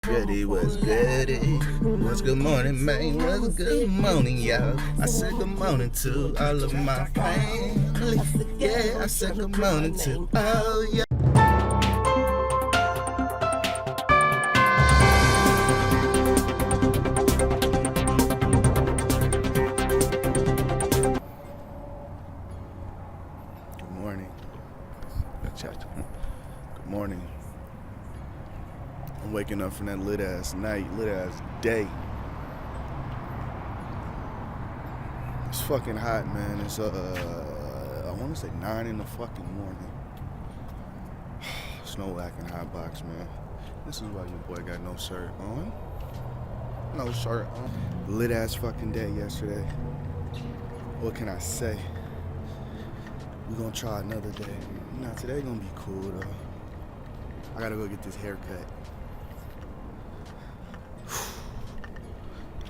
goody, what's goody? What's good morning, man? What's good morning, y'all? I said good morning to all of my family. Yeah, I said good morning to all y'all. Good morning. Good morning. I'm waking up from that lit ass night, lit ass day. It's fucking hot, man. It's I want to say 9 in the fucking morning. Snow acting hot box, man. This is why your boy got no shirt on. No shirt on. Lit ass fucking day yesterday. What can I say? We're gonna try another day. Nah, today gonna be cool though. I gotta go get this haircut.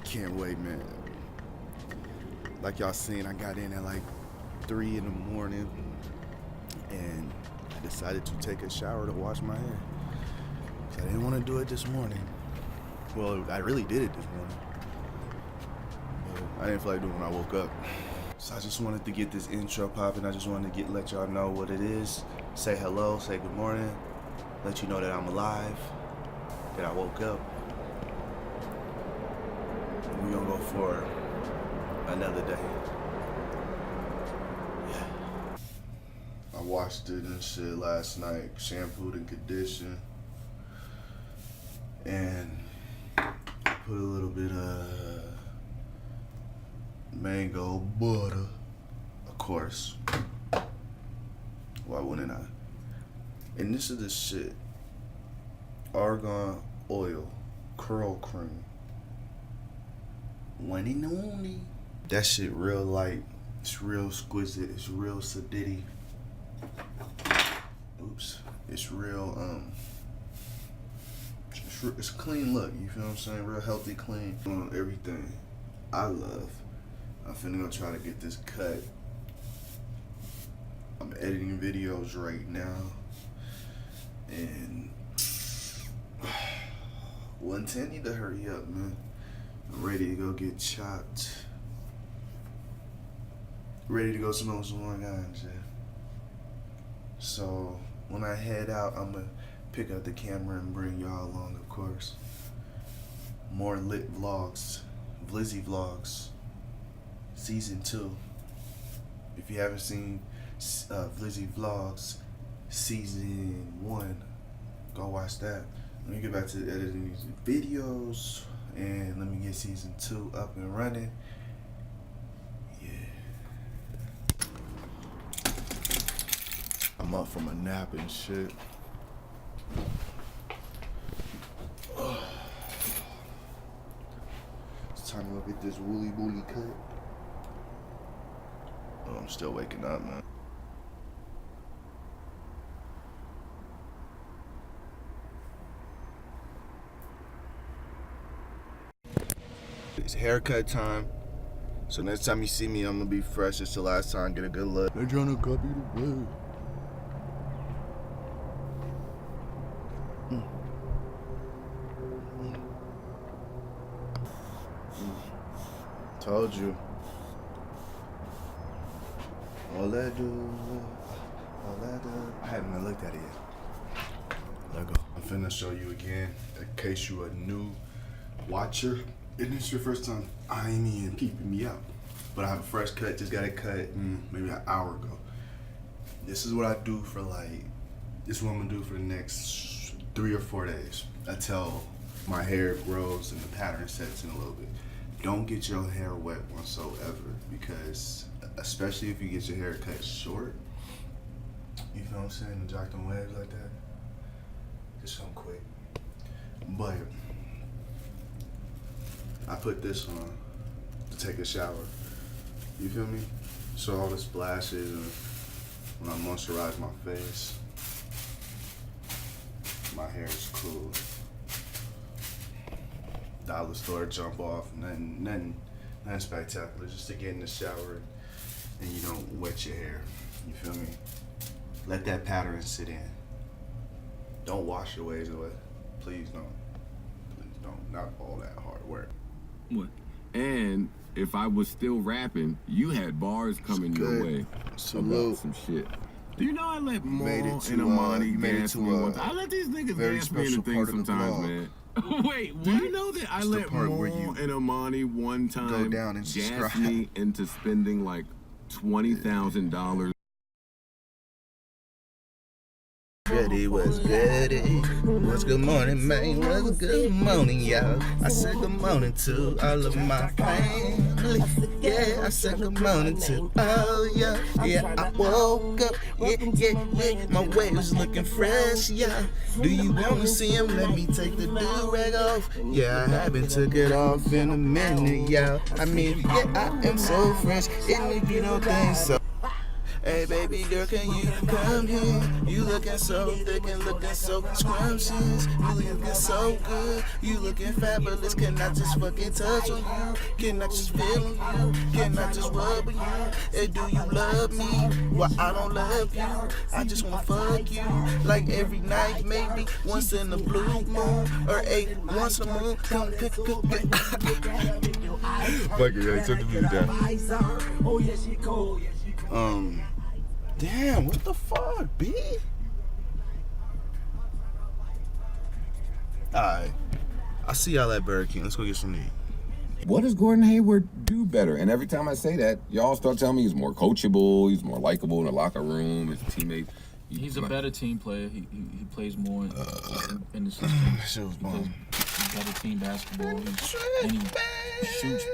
Can't wait, man. Like y'all seen, I got in at like 3 in the morning and I decided to take a shower to wash my hair. I didn't want to do it this morning. Well, I really did it this morning, but I didn't feel like doing it when I woke up. So I just wanted to get this intro popping. I just wanted to let y'all know what it is. Say hello, say good morning, let you know that I'm alive, that I woke up. We're gonna go for another day. Yeah. I washed it and shit last night, shampooed and conditioned, and put a little bit of mango butter, of course. Why wouldn't I? And this is the shit. Argan oil, curl cream. One and only. That shit real light. It's real exquisite. It's real sedity. Oops. It's real it's clean look. You feel what I'm saying? Real healthy, clean. Everything I love. I'm finna go try to get this cut. I'm editing videos right now, and 110 need to hurry up, man. I'm ready to go get chopped. Ready to go smoke some more ganja. So when I head out, I'm gonna pick up the camera and bring y'all along, of course. More lit vlogs, Vlizzy vlogs, season 2. If you haven't seen Vlizzy vlogs season 1, go watch that. Let me get back to editing these videos. And let me get season 2 up and running. Yeah. I'm up from a nap and shit. It's time to look at this woolly cut. Oh, I'm still waking up, man. It's haircut time. So next time you see me, I'm gonna be fresh as the last time, get a good look. They're trying to copy the way. Told you. All I do. I haven't looked at it yet. Let go. I'm finna show you again, in case you a new watcher. If it's your first time eyeing me and peeping me out, but I have a fresh cut, just got it cut maybe an hour ago. This is what I do for this is what I'm gonna do for the next 3 or 4 days until my hair grows and the pattern sets in a little bit. Don't get your hair wet whatsoever, because especially if you get your hair cut short, you feel what I'm saying, and jack them waves like that, just come quick. But I put this on to take a shower. You feel me? So all the splashes and when I moisturize my face, my hair is cool. Dollar store jump off, nothing spectacular. Just to get in the shower and you don't wet your hair. You feel me? Let that pattern sit in. Don't wash your waves away. Please don't. not all that hard work. What? And if I was still rapping, you had bars coming your way about some shit. Do you know I let Maul and Amani dance me one time? I let these niggas dance me in the thing sometimes, man. Wait, do you know that I let Maul and Amani one time gas me into spending like $20,000? Goody was goody. What's good morning, man? What's good morning, y'all? I said good morning to all of my family. Yeah, I said good morning to all ya. Yeah, I woke up. Yeah. My waves looking fresh, yeah. Do you wanna see him? Let me take the do-rag off. Yeah, I haven't took it off in a minute, y'all. I mean, yeah, I am so fresh. If you don't think so. Hey baby girl, can you come here? You looking so thick and looking so scrumptious. You looking so good, you looking fabulous. Can I just fucking touch on you? Can I just feel on you? Can I just rub on you? Hey, do you love me? Well, I don't love you. I just wanna fuck you. Like every night, maybe once in the blue moon. Or once a moon. Come pick. Fuck it, yeah, turn the music down. Damn, what the fuck, B? Alright. I'll see y'all at Burger King. Let's go get some to eat. What does Gordon Hayward do better? And every time I say that, y'all start telling me he's more coachable, he's more likable in the locker room, his teammates. He's a better team player. He plays more in the system. He plays better team basketball. He shoots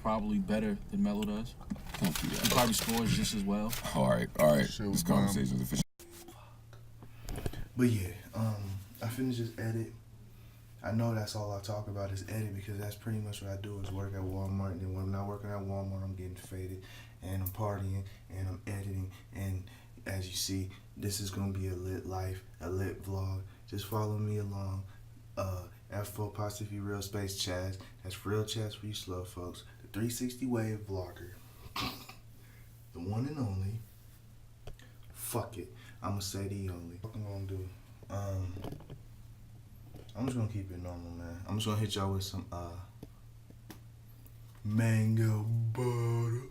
probably better than Melo does. He probably scores just as well. All right. This conversation is official. But yeah, I finished this edit. I know that's all I talk about is edit because that's pretty much what I do is work at Walmart. And then when I'm not working at Walmart, I'm getting faded and I'm partying and I'm editing. And as you see, this is gonna be a lit life, a lit vlog. Just follow me along. F4Real Chaz. That's Fo'Real Chaz for you slow folks. The 360 wave vlogger. The one and only. Fuck it. I'ma say the only. What I'm gonna do? I'm just gonna keep it normal, man. I'm just gonna hit y'all with some mango butter.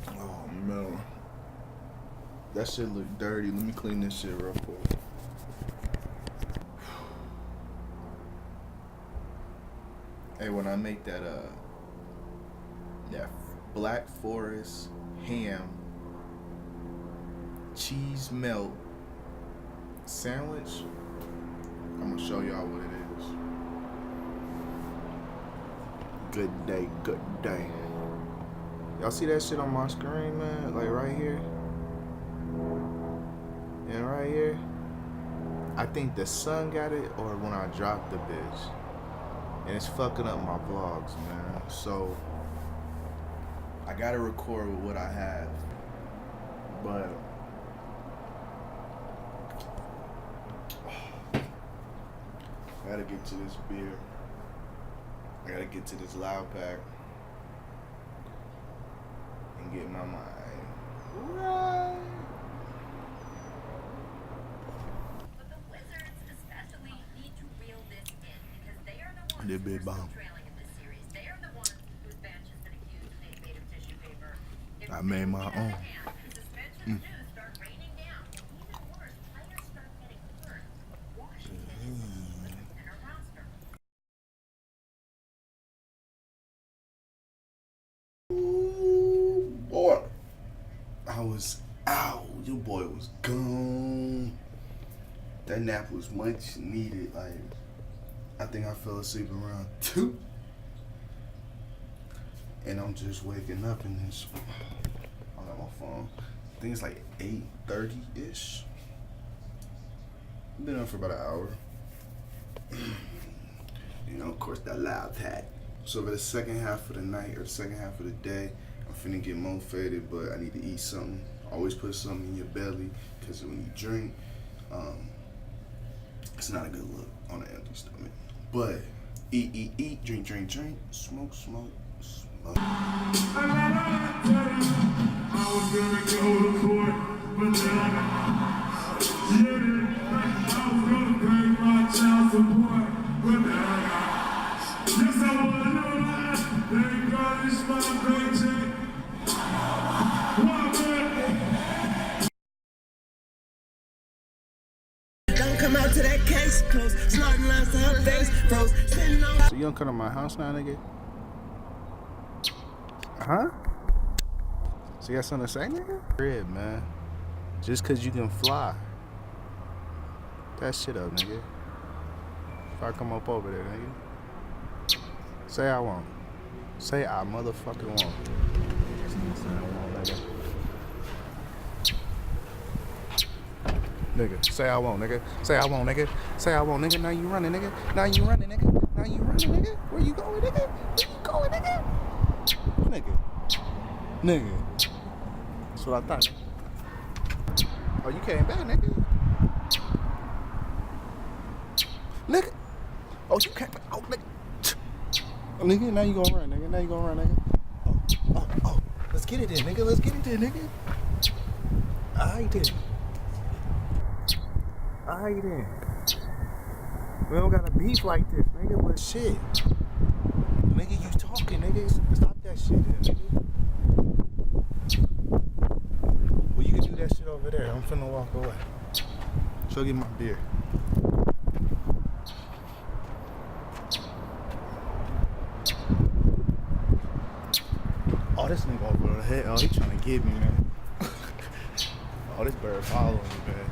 Oh man. That shit look dirty. Let me clean this shit real quick. Hey, when I make that Black Forest ham cheese melt sandwich, I'm gonna show y'all what it is. Good day, good day. Y'all see that shit on my screen, man? Like right here. And right here. I think the sun got it or when I dropped the bitch. And it's fucking up my vlogs, man. So I gotta record with what I have. But I gotta get to this beer. I gotta get to this loud pack and get my mind right. But the Wizards especially need to reel this in because they are the ones They're big who are bomb. still trailing in this series. They are the ones whose bench has been accused of being made of tissue paper. If I made my own. suspensions do start raining down. Even worse, players start getting hurt. Washington is in a roster. Ooh, boy. I was out. Your boy was gone. That nap was much needed. Like, I think I fell asleep around 2. And I'm just waking up in this. I got my phone. I think it's like 8:30-ish. Been up for about an hour. You know, of course, that loud pack. So for the second half of the night or the second half of the day, I'm finna get more faded, but I need to eat something. Always put something in your belly, because when you drink, it's not a good look on an empty stomach. But eat, drink, smoke. I was gonna go to court, but then I was gonna pay my child support. case closed. Sliding lines to her face froze. Sitting on. So you don't come to my house now, nigga? Huh? So you got something to say, nigga? Crib, man. Just cause you can fly. That shit up, nigga. If I come up over there, nigga. Say I won't. Say I motherfucking won't. Nigga, say I won't, nigga. Say I won't, nigga. Say I won't, nigga. Now you running, nigga. Now you running, nigga. Now you running, nigga. Where you going, nigga? Where you going, nigga? Nigga. Nigga. That's what I thought. Oh, you came back, nigga. Nigga. Oh, you came back. Oh, nigga. Oh, nigga, now you gonna run, nigga. Now you gonna run, nigga. Oh. Let's get it then, nigga. Let's get it then, nigga. Alright then. Alright then. We don't got a beef like this, nigga, but shit. Nigga, you talking, nigga. Stop that shit then, nigga. Well, you can do that shit over there. I'm finna walk away. So get my beer. Oh, this nigga over the head. Oh, he trying to get me, man. Oh, this bird following me, man.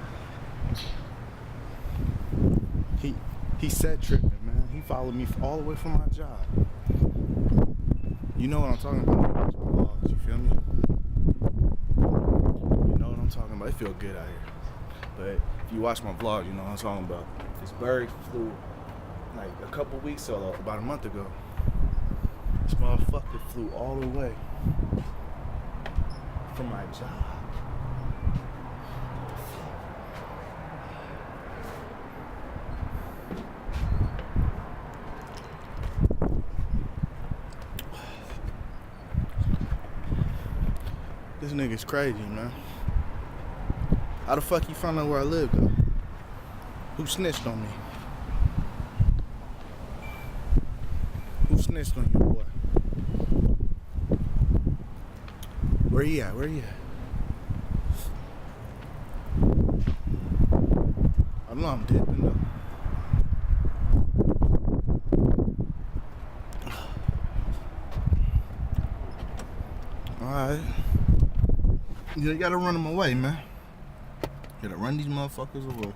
He said tripping, man. He followed me all the way from my job. You know what I'm talking about. Watch my vlogs, you feel me? You know what I'm talking about. It feel good out here. But if you watch my vlog, you know what I'm talking about. This bird flew like a couple weeks ago, about a month ago. This motherfucker flew all the way from my job. This nigga's crazy, man. How the fuck you find out where I live, though? Who snitched on me? Who snitched on you, boy? Where you at? Where you at? I know I'm dipping, though. Alright. You gotta run them away, man. You gotta run these motherfuckers away.